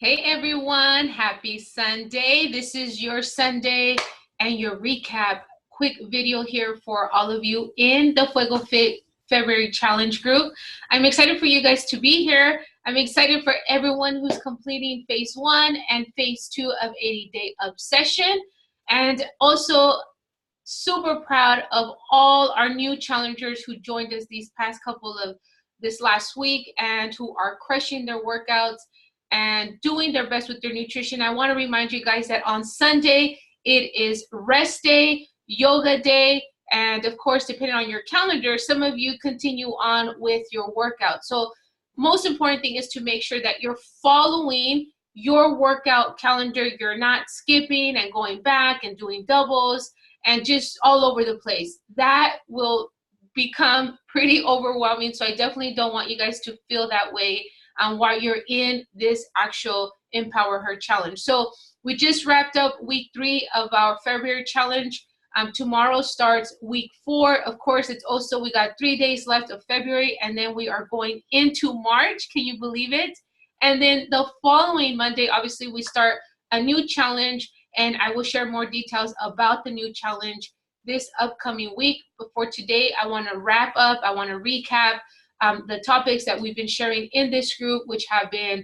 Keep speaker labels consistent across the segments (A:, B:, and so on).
A: Hey everyone, happy Sunday. This is your Sunday and your recap quick video here for all of you in the Fuego Fit February Challenge group. I'm excited for you guys to be here. I'm excited for everyone who's completing phase 1 and phase 2 of 80-day obsession. And also super proud of all our new challengers who joined us these past couple of this last week and who are crushing their workouts and doing their best with their nutrition. I want to remind you guys that on Sunday, it is rest day, yoga day, and of course, depending on your calendar, some of you continue on with your workout. So most important thing is to make sure that you're following your workout calendar. You're not skipping and going back and doing doubles and just all over the place. That will become pretty overwhelming. So I definitely don't want you guys to feel that way while you're in this actual EmpowerHer challenge. So we just wrapped up week 3 of our February challenge. Tomorrow starts week 4. Of course, it's also, we got 3 days left of February, and then we are going into March. Can you believe it? And then the following Monday, obviously, we start a new challenge, and I will share more details about the new challenge this upcoming week. But for today, I want to wrap up. I want to recap the topics that we've been sharing in this group, which have been,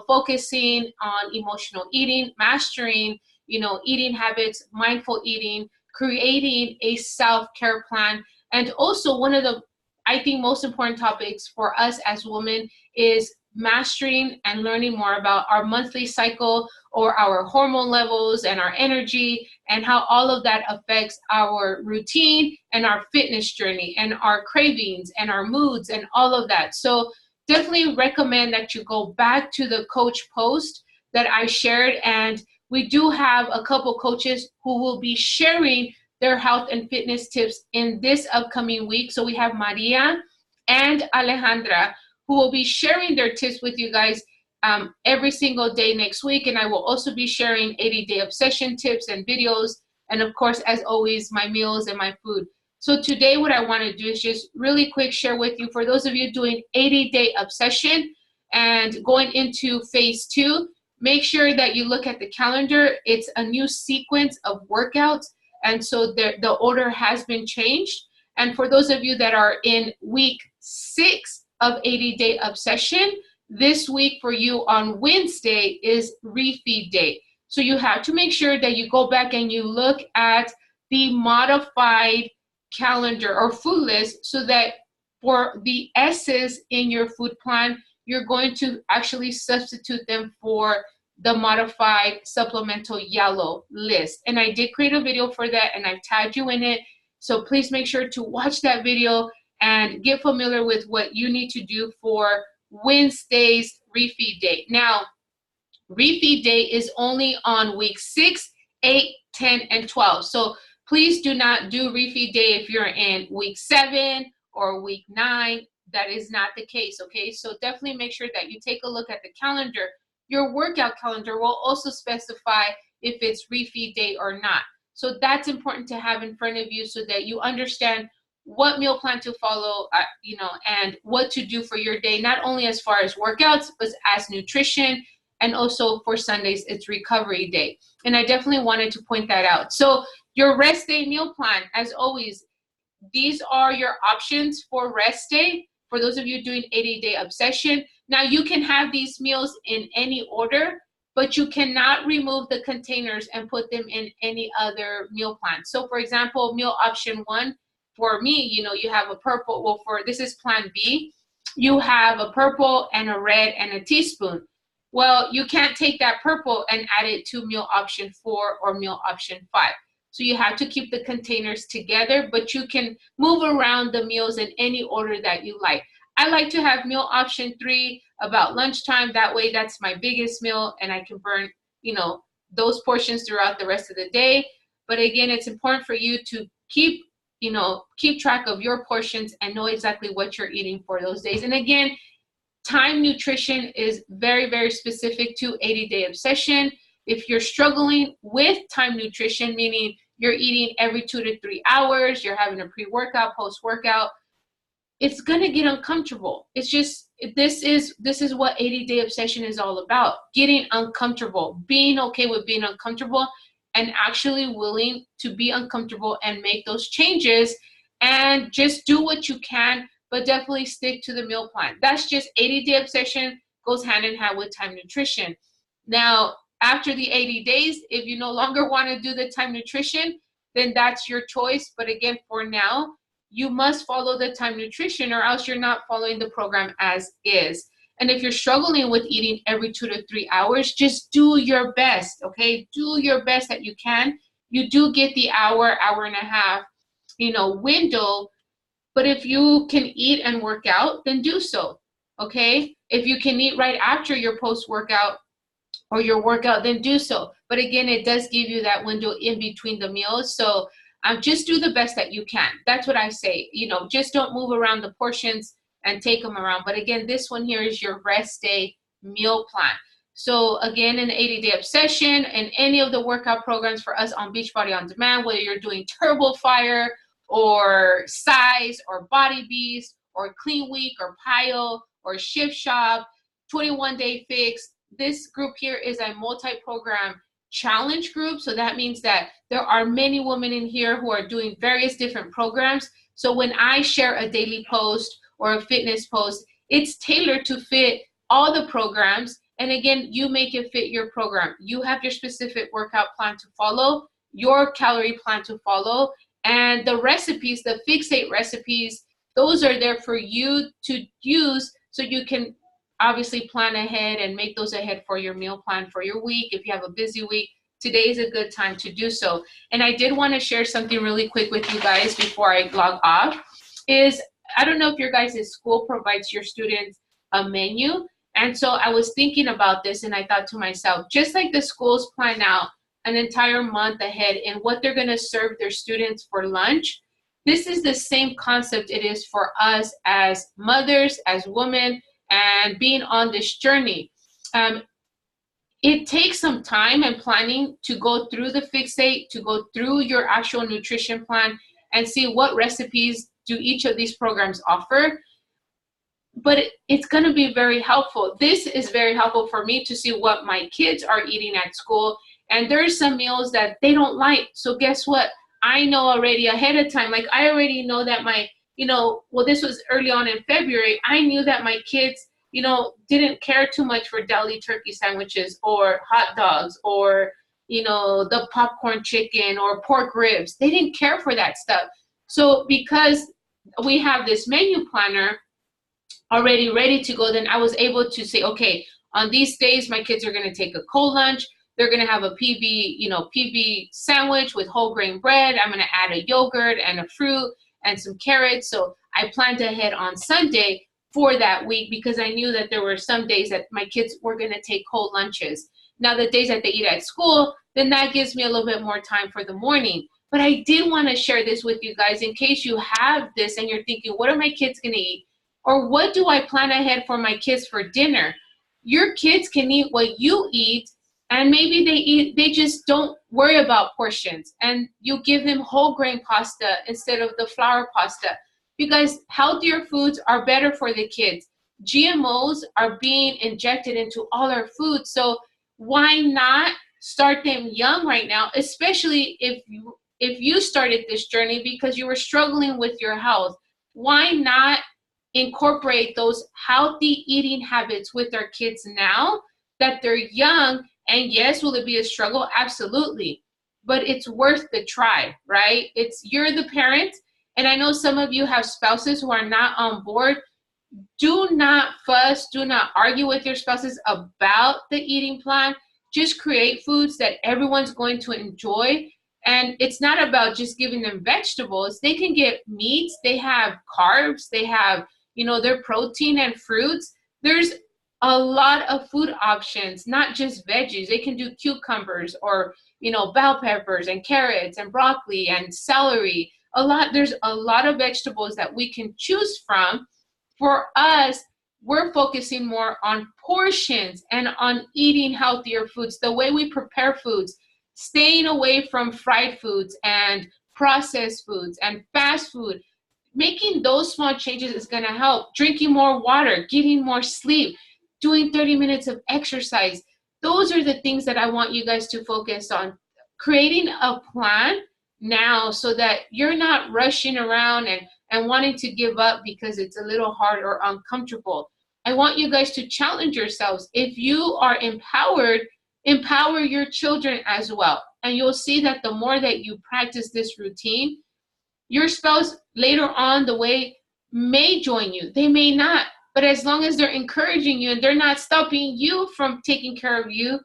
A: focusing on emotional eating, mastering, eating habits, mindful eating, creating a self-care plan. And also one of the, I think, most important topics for us as women is mastering and learning more about our monthly cycle or our hormone levels and our energy and how all of that affects our routine and our fitness journey and our cravings and our moods and all of that. So definitely recommend that you go back to the coach post that I shared, and we do have a couple coaches who will be sharing their health and fitness tips in this upcoming week. So we have Maria and Alejandra who will be sharing their tips with you guys every single day next week. And I will also be sharing 80-day obsession tips and videos. And of course, as always, my meals and my food. So today what I want to do is just really quick share with you, for those of you doing 80-day obsession and going into phase 2, make sure that you look at the calendar. It's a new sequence of workouts. And so the order has been changed. And for those of you that are in week 6 of 80-day obsession, this week for you on Wednesday is refeed day. So you have to make sure that you go back and you look at the modified calendar or food list, so that for the S's in your food plan, you're going to actually substitute them for the modified supplemental yellow list. And I did create a video for that, and I've tagged you in it. So please make sure to watch that video and get familiar with what you need to do for Wednesday's refeed day. Now, refeed day is only on week 6, 8, 10, and 12. So please do not do refeed day if you're in week 7 or week 9. That is not the case, okay? So definitely make sure that you take a look at the calendar. Your workout calendar will also specify if it's refeed day or not. So that's important to have in front of you so that you understand what meal plan to follow, and what to do for your day, not only as far as workouts, but as nutrition. And also for Sundays, it's recovery day. And I definitely wanted to point that out. So your rest day meal plan, as always, these are your options for rest day. For those of you doing 80-day obsession, now you can have these meals in any order, but you cannot remove the containers and put them in any other meal plan. So for example, meal option 1, for me, you have a purple, well, this is plan B, you have a purple and a red and a teaspoon. Well, you can't take that purple and add it to meal option 4 or meal option 5. So you have to keep the containers together, but you can move around the meals in any order that you like. I like to have meal option 3 about lunchtime. That way, that's my biggest meal, and I can burn, those portions throughout the rest of the day. But again, it's important for you to keep track of your portions and know exactly what you're eating for those days. And again, time nutrition is very, very specific to 80-day obsession. If you're struggling with time nutrition, meaning you're eating every 2 to 3 hours, you're having a pre-workout, post-workout, it's gonna get uncomfortable. It's just, this is what 80-day obsession is all about. Getting uncomfortable, being okay with being uncomfortable, and actually willing to be uncomfortable and make those changes, and just do what you can, but definitely stick to the meal plan. That's just 80-day obsession, goes hand in hand with time nutrition. Now, after the 80 days, if you no longer want to do the time nutrition, then that's your choice. But again, for now, you must follow the time nutrition, or else you're not following the program as is. And if you're struggling with eating every 2 to 3 hours, just do your best, okay? Do your best that you can. You do get the hour, hour and a half, window. But if you can eat and work out, then do so, okay? If you can eat right after your post-workout or your workout, then do so. But again, it does give you that window in between the meals. So just do the best that you can. That's what I say. Just don't move around the portions and take them around. But again, this one here is your rest day meal plan. So again, in the 80-day obsession and any of the workout programs for us on Beachbody On Demand, whether you're doing Turbo Fire or Size or Body Beast or Clean Week or Pile or Shift Shop, 21-day fix, this group here is a multi-program challenge group. So that means that there are many women in here who are doing various different programs. So when I share a daily post or a fitness post, it's tailored to fit all the programs. And again, you make it fit your program. You have your specific workout plan to follow, your calorie plan to follow, and the recipes, the Fixate recipes, those are there for you to use so you can obviously plan ahead and make those ahead for your meal plan for your week. If you have a busy week, today is a good time to do so. And I did want to share something really quick with you guys before I log off. I don't know if your guys' school provides your students a menu. And so I was thinking about this and I thought to myself, just like the schools plan out an entire month ahead in what they're going to serve their students for lunch, this is the same concept it is for us as mothers, as women, and being on this journey. It takes some time and planning to go through the Fixate, to go through your actual nutrition plan and see what recipes do each of these programs offer. But it's going to be very helpful. This is very helpful for me to see what my kids are eating at school. And there's some meals that they don't like. So guess what? I know already ahead of time. Like I already know that this was early on in February. I knew that my kids, didn't care too much for deli turkey sandwiches or hot dogs or, the popcorn chicken or pork ribs. They didn't care for that stuff. So because we have this menu planner already ready to go, then I was able to say, okay, on these days, my kids are going to take a cold lunch. They're going to have a PB sandwich with whole grain bread. I'm going to add a yogurt and a fruit and some carrots. So I planned ahead on Sunday for that week because I knew that there were some days that my kids were going to take cold lunches. Now the days that they eat at school, then that gives me a little bit more time for the morning. But I did want to share this with you guys in case you have this and you're thinking, what are my kids going to eat? Or what do I plan ahead for my kids for dinner? Your kids can eat what you eat, and maybe they just don't worry about portions, and you give them whole grain pasta instead of the flour pasta, because healthier foods are better for the kids. GMOs are being injected into all our foods, so why not start them young right now, especially if you started this journey because you were struggling with your health. Why not incorporate those healthy eating habits with our kids now that they're young? And yes, will it be a struggle? Absolutely. But it's worth the try, right? You're the parent. And I know some of you have spouses who are not on board. Do not fuss. Do not argue with your spouses about the eating plan. Just create foods that everyone's going to enjoy. And it's not about just giving them vegetables. They can get meats. They have carbs. They have, their protein and fruits. There's a lot of food options, not just veggies. They can do cucumbers or, bell peppers and carrots and broccoli and celery. There's a lot of vegetables that we can choose from. For us, we're focusing more on portions and on eating healthier foods, the way we prepare foods, staying away from fried foods and processed foods and fast food. making those small changes is going to help. Drinking more water, getting more sleep, doing 30 minutes of exercise. Those are the things that I want you guys to focus on. Creating a plan now so that you're not rushing around and wanting to give up because it's a little hard or uncomfortable. I want you guys to challenge yourselves. If you are empowered, empower your children as well. And you'll see that the more that you practice this routine, your spouse later on the way may join you. They may not. But as long as they're encouraging you and they're not stopping you from taking care of you,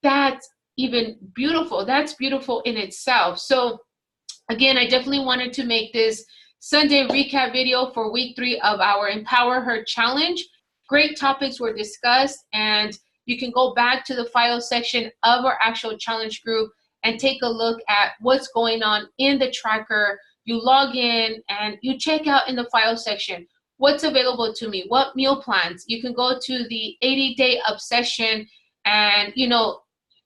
A: that's even beautiful. That's beautiful in itself. So again, I definitely wanted to make this Sunday recap video for week 3 of our Empower Her Challenge. Great topics were discussed, and you can go back to the file section of our actual challenge group and take a look at what's going on in the tracker. You log in and you check out in the file section what's available to me, what meal plans. You can go to the 80-day obsession, and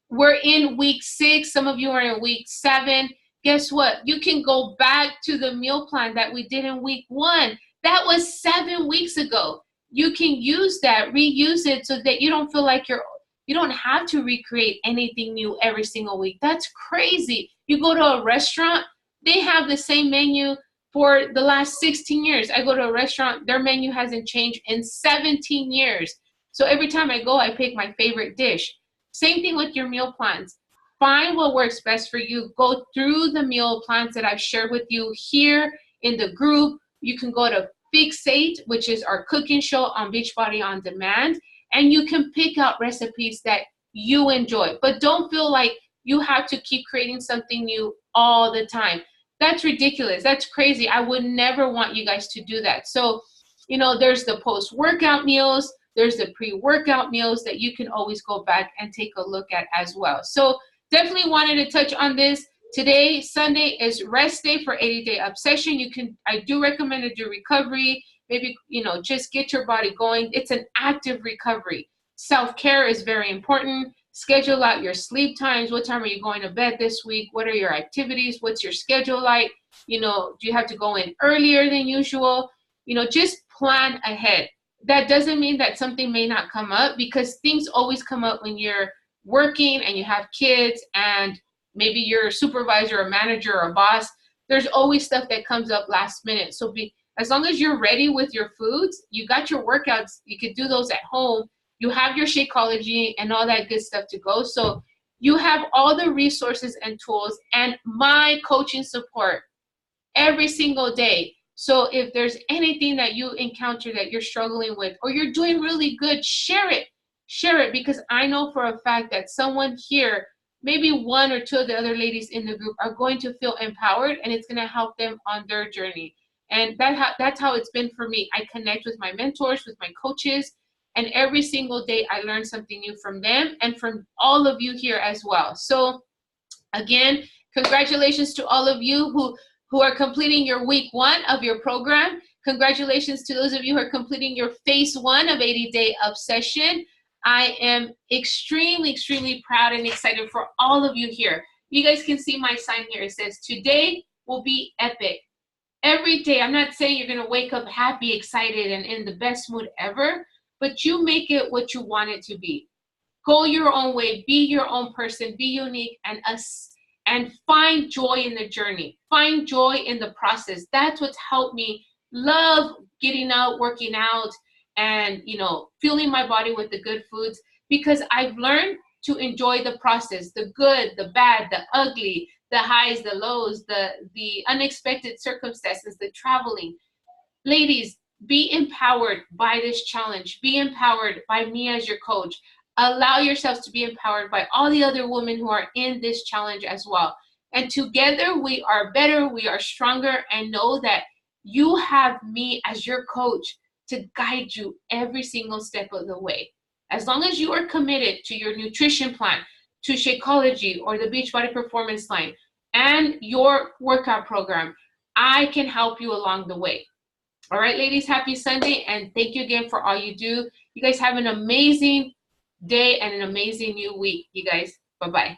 A: we're in week 6. Some of you are in week 7. Guess what? You can go back to the meal plan that we did in week 1. That was 7 weeks ago. You can use that, reuse it, so that you don't feel like you don't have to recreate anything new every single week. That's crazy. You go to a restaurant, they have the same menu for the last 16 years. I go to a restaurant, their menu hasn't changed in 17 years. So every time I go, I pick my favorite dish. Same thing with your meal plans. Find what works best for you. Go through the meal plans that I've shared with you here in the group. You can go to Fixate, which is our cooking show on Beachbody On Demand, and you can pick out recipes that you enjoy. But don't feel like you have to keep creating something new all the time. That's ridiculous. That's crazy. I would never want you guys to do that. So, there's the post-workout meals. There's the pre-workout meals that you can always go back and take a look at as well. So definitely wanted to touch on this. Today, Sunday, is rest day for 80-day obsession. I do recommend to do recovery. Maybe, just get your body going. It's an active recovery. Self-care is very important. Schedule out your sleep times. What time are you going to bed this week? What are your activities? What's your schedule like? Do you have to go in earlier than usual? Just plan ahead. That doesn't mean that something may not come up, because things always come up when you're working and you have kids and maybe you're a supervisor or manager or a boss. There's always stuff that comes up last minute. So as long as you're ready with your foods, you got your workouts, you could do those at home. You have your Shakeology and all that good stuff to go. So you have all the resources and tools and my coaching support every single day. So if there's anything that you encounter that you're struggling with or you're doing really good, share it. Share it, because I know for a fact that someone here, maybe 1 or 2 of the other ladies in the group, are going to feel empowered, and it's going to help them on their journey. And that's how it's been for me. I connect with my mentors, with my coaches, and every single day I learn something new from them and from all of you here as well. So again, congratulations to all of you who are completing your week 1 of your program. Congratulations to those of you who are completing your phase 1 of 80-day obsession. I am extremely, extremely proud and excited for all of you here. You guys can see my sign here. It says, today will be epic. Every day, I'm not saying you're going to wake up happy, excited, and in the best mood ever, but you make it what you want it to be. Go your own way, be your own person, be unique, and find joy in the journey. Find joy in the process. That's what's helped me love getting out, working out, and fueling my body with the good foods, because I've learned to enjoy the process, the good, the bad, the ugly, the highs, the lows, the unexpected circumstances, the traveling. Ladies, be empowered by this challenge. Be empowered by me as your coach. Allow yourselves to be empowered by all the other women who are in this challenge as well. And together we are better, we are stronger, and know that you have me as your coach to guide you every single step of the way. As long as you are committed to your nutrition plan, to Shakeology or the Beachbody Performance Line, and your workout program, I can help you along the way. All right, ladies, happy Sunday, and thank you again for all you do. You guys have an amazing day and an amazing new week. You guys, bye-bye.